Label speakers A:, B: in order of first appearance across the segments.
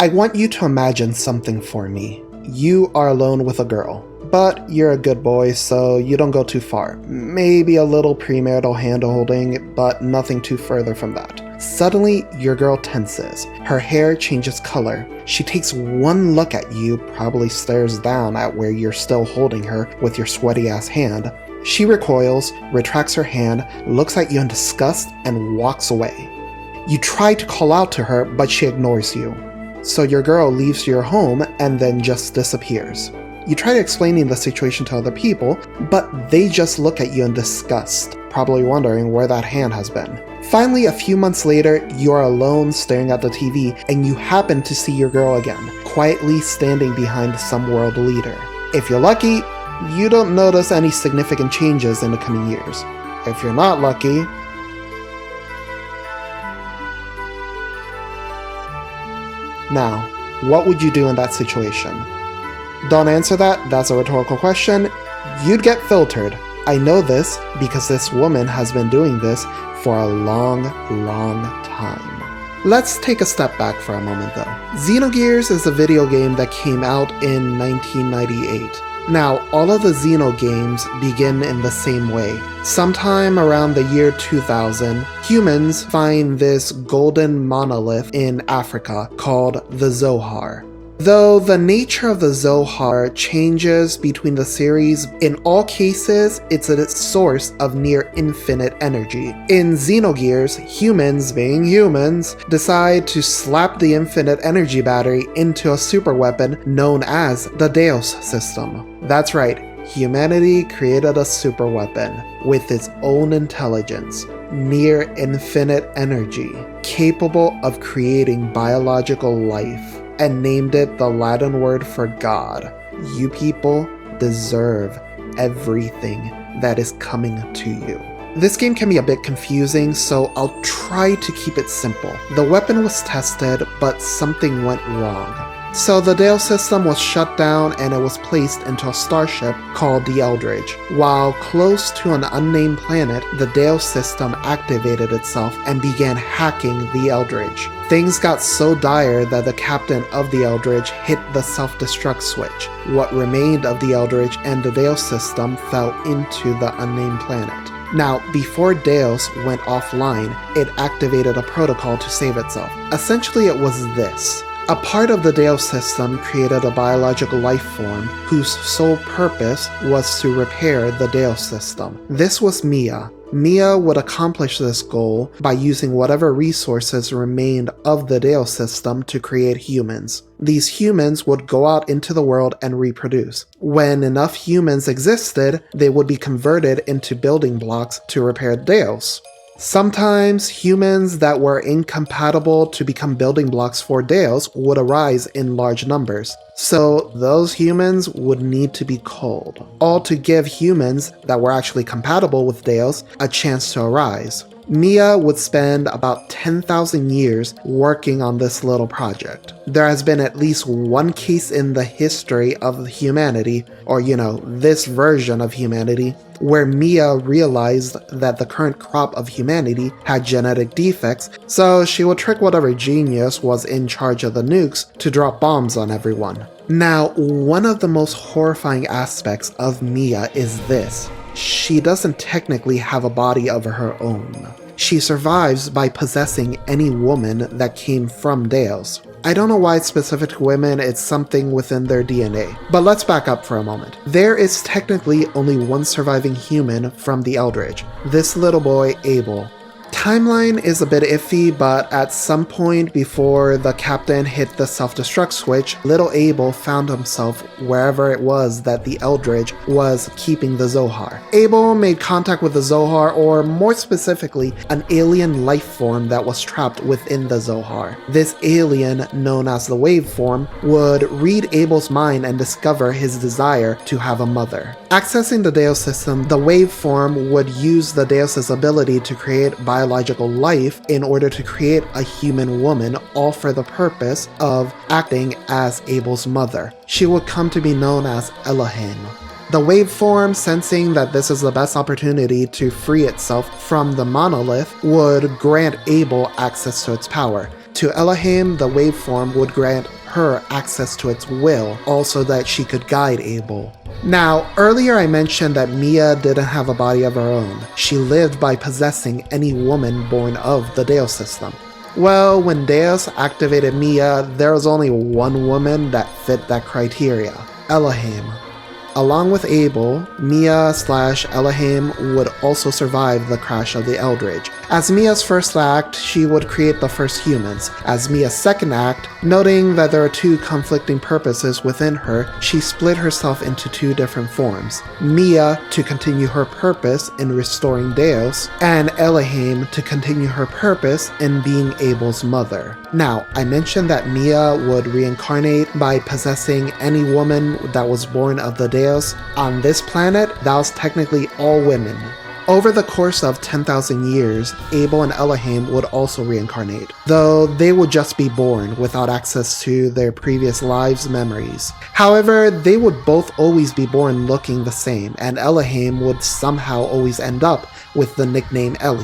A: I want you to imagine something for me. You are alone with a girl, but you're a good boy, so you don't go too far. Maybe a little premarital hand-holding, but nothing too further from that. Suddenly, your girl tenses. Her hair changes color. She takes one look at you, probably stares down at where you're still holding her with your sweaty-ass hand. She recoils, retracts her hand, looks at you in disgust, and walks away. You try to call out to her, but she ignores you. So your girl leaves your home and then just disappears. You try explaining the situation to other people, but they just look at you in disgust, probably wondering where that hand has been. Finally, a few months later, you are alone staring at the TV, and you happen to see your girl again, quietly standing behind some world leader. If you're lucky, you don't notice any significant changes in the coming years. If you're not lucky, now, what would you do in that situation? Don't answer that, that's a rhetorical question. You'd get filtered. I know this because this woman has been doing this for a long time. Let's take a step back for a moment though. Xenogears is a video game that came out in 1998. Now, all of the Xeno games begin in the same way. Sometime around the year 2000, humans find this golden monolith in Africa called the Zohar. Though the nature of the Zohar changes between the series, in all cases, it's a source of near infinite energy. In Xenogears, humans, being humans, decide to slap the infinite energy battery into a superweapon known as the Deus system. That's right, humanity created a superweapon with its own intelligence, near infinite energy, capable of creating biological life, and named it the Latin word for God. You people deserve everything that is coming to you. This game can be a bit confusing, so I'll try to keep it simple. The weapon was tested, but something went wrong. So the Deus system was shut down and it was placed into a starship called the Eldridge. While close to an unnamed planet, the Deus system activated itself and began hacking the Eldridge. Things got so dire that the captain of the Eldridge hit the self-destruct switch. What remained of the Eldridge and the Deus system fell into the unnamed planet. Now, before Deus went offline, it activated a protocol to save itself. Essentially, it was this. A part of the Deus system created a biological life form whose sole purpose was to repair the Deus system. This was Myyah. Myyah would accomplish this goal by using whatever resources remained of the Deus system to create humans. These humans would go out into the world and reproduce. When enough humans existed, they would be converted into building blocks to repair Deus. Sometimes humans that were incompatible to become building blocks for Deus would arise in large numbers. So those humans would need to be culled, all to give humans that were actually compatible with Deus a chance to arise. Myyah would spend about 10,000 years working on this little project. There has been at least one case in the history of humanity, or this version of humanity, where Myyah realized that the current crop of humanity had genetic defects, so she would trick whatever genius was in charge of the nukes to drop bombs on everyone. Now, one of the most horrifying aspects of Myyah is this. She doesn't technically have a body of her own. She survives by possessing any woman that came from Deus. I don't know why it's specific to women, it's something within their DNA. But let's back up for a moment. There is technically only one surviving human from the Eldridge, this little boy, Abel. Timeline is a bit iffy, but at some point before the captain hit the self-destruct switch, little Abel found himself wherever it was that the Eldridge was keeping the Zohar. Abel made contact with the Zohar, or more specifically, an alien life form that was trapped within the Zohar. This alien, known as the waveform, would read Abel's mind and discover his desire to have a mother. Accessing the Deus system, the waveform would use the Deus's ability to create biological life in order to create a human woman, all for the purpose of acting as Abel's mother. She would come to be known as Elohim. The waveform, sensing that this is the best opportunity to free itself from the monolith, would grant Abel access to its power. To Elohim, the waveform would grant her access to its will, also that she could guide Abel. Now, earlier I mentioned that Myyah didn't have a body of her own. She lived by possessing any woman born of the Deus system. Well, when Deus activated Myyah, there was only one woman that fit that criteria: Elohim. Along with Abel, Myyah/Elohim would also survive the crash of the Eldritch. As Myyah's first act, she would create the first humans. As Myyah's second act, noting that there are two conflicting purposes within her, she split herself into two different forms. Myyah to continue her purpose in restoring Deus, and Elohim to continue her purpose in being Abel's mother. Now, I mentioned that Myyah would reincarnate by possessing any woman that was born of the Deus. On this planet, that was technically all women. Over the course of 10,000 years, Abel and Elohim would also reincarnate, though they would just be born without access to their previous lives' memories. However, they would both always be born looking the same, and Elohim would somehow always end up with the nickname Eli.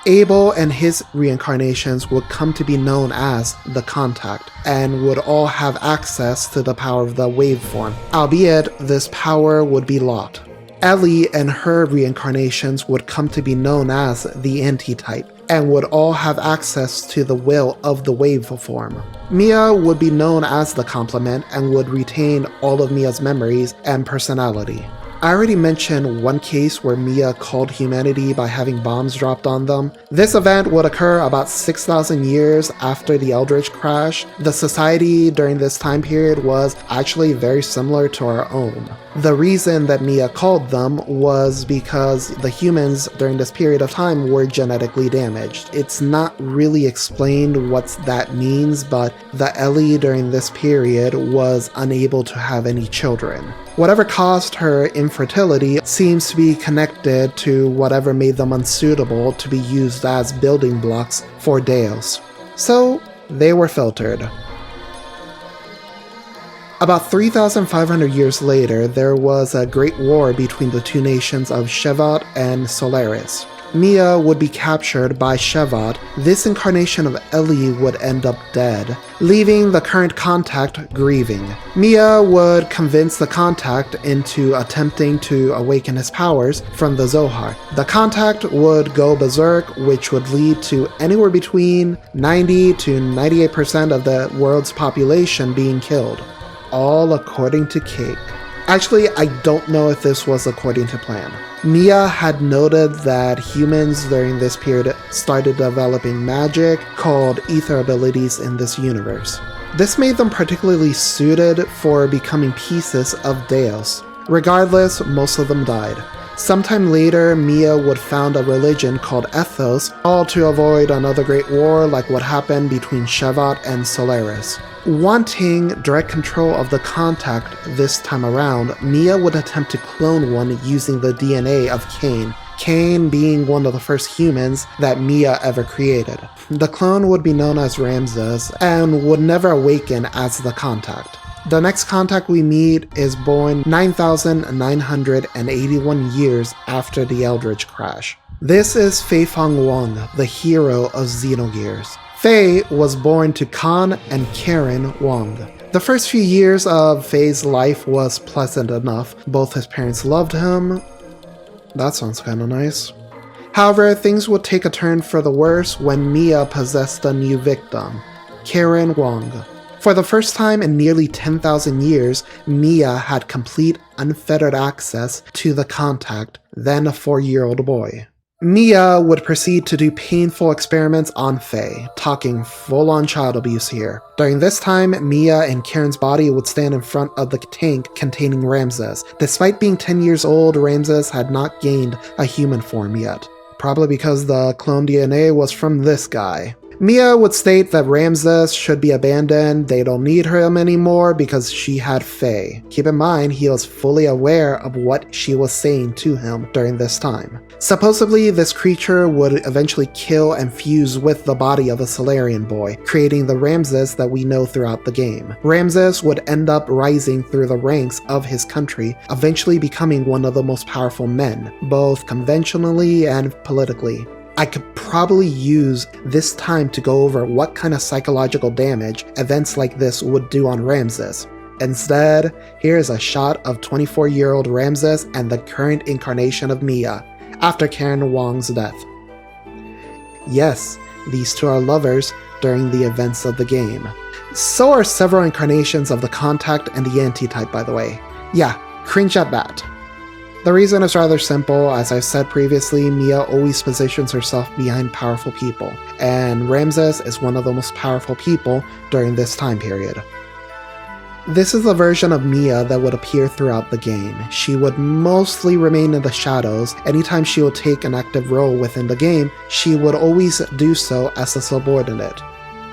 A: Abel and his reincarnations would come to be known as the Contact, and would all have access to the power of the waveform, albeit this power would be locked. Eli and her reincarnations would come to be known as the Antitype, and would all have access to the will of the waveform. Myyah would be known as the Complement, and would retain all of Myyah's memories and personality. I already mentioned one case where Myyah called humanity by having bombs dropped on them. This event would occur about 6,000 years after the Eldritch crash. The society during this time period was actually very similar to our own. The reason that Myyah called them was because the humans during this period of time were genetically damaged. It's not really explained what that means, but the Eli during this period was unable to have any children. Whatever caused her infertility seems to be connected to whatever made them unsuitable to be used as building blocks for Deus. So, they were filtered. About 3,500 years later, there was a great war between the two nations of Shevat and Solaris. Myyah would be captured by Shevat. This incarnation of Eli would end up dead, leaving the current Contact grieving. Myyah would convince the Contact into attempting to awaken his powers from the Zohar. The Contact would go berserk, which would lead to anywhere between 90 to 98% of the world's population being killed. All according to Cake. Actually, I don't know if this was according to plan. Myyah had noted that humans during this period started developing magic called ether abilities in this universe. This made them particularly suited for becoming pieces of Deus. Regardless, most of them died. Sometime later, Myyah would found a religion called Ethos, all to avoid another great war like what happened between Shevat and Solaris. Wanting direct control of the Contact this time around, Myyah would attempt to clone one using the DNA of Cain, Cain being one of the first humans that Myyah ever created. The clone would be known as Ramses, and would never awaken as the Contact. The next Contact we meet is born 9,981 years after the Eldritch crash. This is Fei Fang Wang, the hero of Xenogears. Fei was born to Khan and Karen Wang. The first few years of Fei's life was pleasant enough. Both his parents loved him. That sounds kinda nice. However, things would take a turn for the worse when Myyah possessed a new victim, Karen Wang. For the first time in nearly 10,000 years, Myyah had complete unfettered access to the Contact, then a 4-year-old boy. Myyah would proceed to do painful experiments on Fei, talking full-on child abuse here. During this time, Myyah and Karen's body would stand in front of the tank containing Ramses. Despite being 10 years old, Ramses had not gained a human form yet. Probably because the clone DNA was from this guy. Myyah would state that Ramses should be abandoned, they don't need him anymore because she had Fei. Keep in mind, he was fully aware of what she was saying to him during this time. Supposedly, this creature would eventually kill and fuse with the body of a Solarian boy, creating the Ramses that we know throughout the game. Ramses would end up rising through the ranks of his country, eventually becoming one of the most powerful men, both conventionally and politically. I could probably use this time to go over what kind of psychological damage events like this would do on Ramses. Instead, here's a shot of 24-year-old Ramses and the current incarnation of Myyah, after Karen Wong's death. Yes, these two are lovers during the events of the game. So are several incarnations of the Contact and the Anti-type, by the way. Yeah, cringe at that. The reason is rather simple. As I've said previously, Myyah always positions herself behind powerful people, and Ramses is one of the most powerful people during this time period. This is a version of Myyah that would appear throughout the game. She would mostly remain in the shadows. Anytime she would take an active role within the game, she would always do so as a subordinate.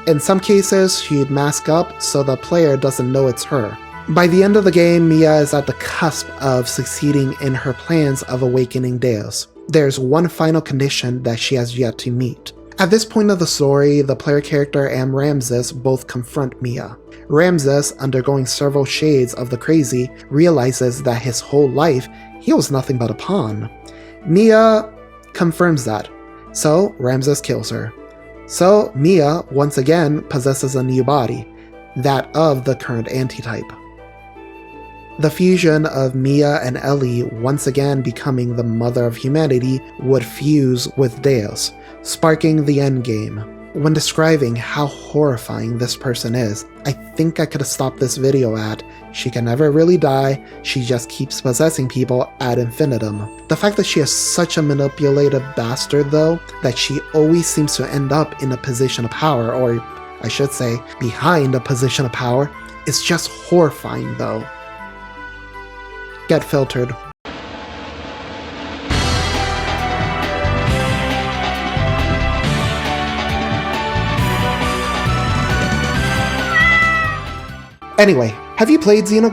A: In some cases, she'd mask up so the player doesn't know it's her. By the end of the game, Myyah is at the cusp of succeeding in her plans of awakening Deus. There's one final condition that she has yet to meet. At this point of the story, the player character and Ramses both confront Myyah. Ramses, undergoing several shades of the crazy, realizes that his whole life, he was nothing but a pawn. Myyah confirms that, so Ramses kills her. So Myyah, once again, possesses a new body, that of the current Anti-type. The fusion of Myyah and Ellie once again becoming the mother of humanity would fuse with Deus, sparking the endgame. When describing how horrifying this person is, I think I could have stopped this video at, she can never really die, she just keeps possessing people ad infinitum. The fact that she is such a manipulative bastard though, that she always seems to end up in a position of power, or I should say, behind a position of power, is just horrifying though. Get filtered. Anyway, have you played Xenogears?